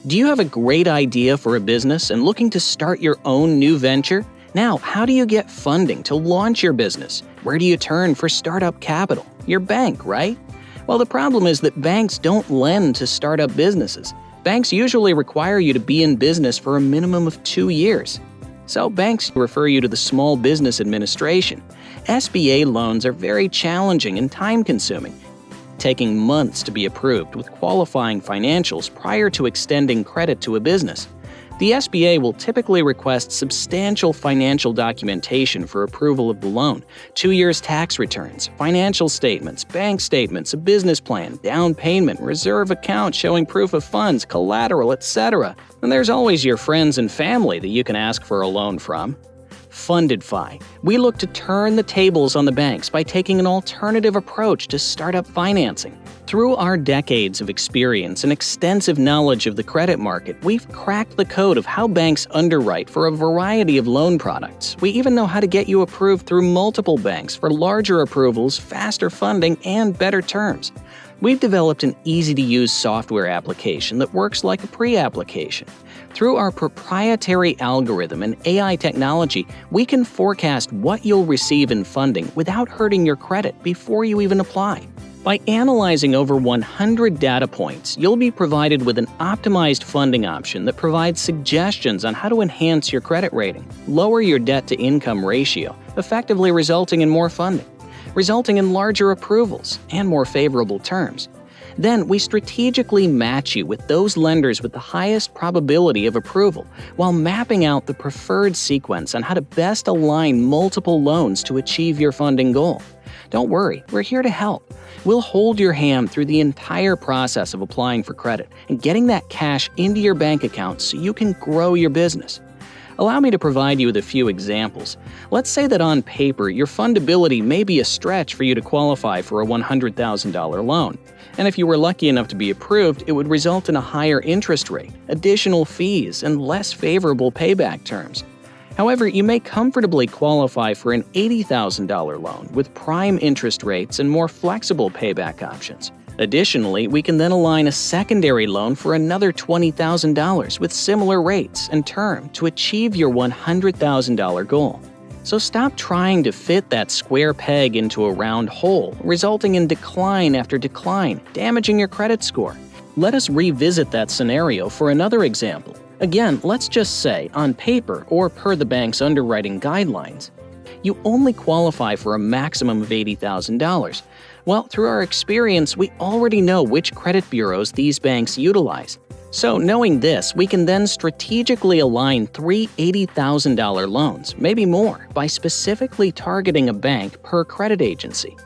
Do you have a great idea for a business and looking to start your own new venture? Now, how do you get funding to launch your business? Where do you turn for startup capital? Your bank, right? Well, the problem is that banks don't lend to startup businesses. Banks usually require you to be in business for a minimum of 2 years. So banks refer you to the Small Business Administration. SBA loans are very challenging and time-consuming, taking months to be approved with qualifying financials prior to extending credit to a business. The SBA will typically request substantial financial documentation for approval of the loan: 2 years tax returns, financial statements, bank statements, a business plan, down payment, reserve account showing proof of funds, collateral, etc. And there's always your friends and family that you can ask for a loan from. FundedFi. We look to turn the tables on the banks by taking an alternative approach to startup financing. Through our decades of experience and extensive knowledge of the credit market, we've cracked the code of how banks underwrite for a variety of loan products. We even know how to get you approved through multiple banks for larger approvals, faster funding, and better terms. We've developed an easy-to-use software application that works like a pre-application. Through our proprietary algorithm and AI technology, we can forecast what you'll receive in funding without hurting your credit before you even apply. By analyzing over 100 data points, you'll be provided with an optimized funding option that provides suggestions on how to enhance your credit rating, lower your debt-to-income ratio, effectively resulting in more funding, resulting in larger approvals and more favorable terms. Then we strategically match you with those lenders with the highest probability of approval, while mapping out the preferred sequence on how to best align multiple loans to achieve your funding goal. Don't worry, we're here to help. We'll hold your hand through the entire process of applying for credit and getting that cash into your bank account so you can grow your business. Allow me to provide you with a few examples. Let's say that on paper, your fundability may be a stretch for you to qualify for a $100,000 loan. And if you were lucky enough to be approved, it would result in a higher interest rate, additional fees, and less favorable payback terms. However, you may comfortably qualify for an $80,000 loan with prime interest rates and more flexible payback options. Additionally, we can then align a secondary loan for another $20,000 with similar rates and term to achieve your $100,000 goal. So stop trying to fit that square peg into a round hole, resulting in decline after decline, damaging your credit score. Let us revisit that scenario for another example. Again, let's just say, on paper or per the bank's underwriting guidelines, you only qualify for a maximum of $80,000. Well, through our experience, we already know which credit bureaus these banks utilize. So knowing this, we can then strategically align 3 $80,000 loans, maybe more, by specifically targeting a bank per credit agency,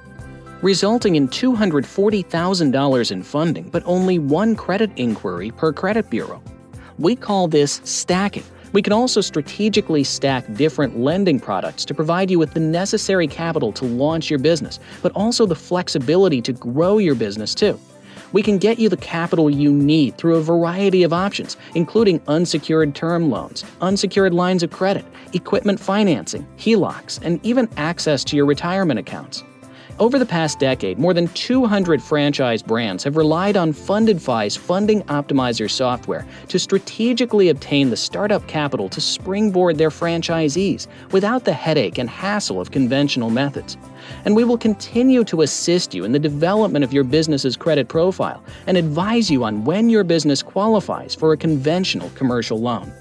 resulting in $240,000 in funding, but only 1 credit inquiry per credit bureau. We call this stacking. We can also strategically stack different lending products to provide you with the necessary capital to launch your business, but also the flexibility to grow your business too. We can get you the capital you need through a variety of options, including unsecured term loans, unsecured lines of credit, equipment financing, HELOCs, and even access to your retirement accounts. Over the past decade, more than 200 franchise brands have relied on FundedFi's Funding Optimizer software to strategically obtain the startup capital to springboard their franchisees without the headache and hassle of conventional methods. And we will continue to assist you in the development of your business's credit profile and advise you on when your business qualifies for a conventional commercial loan.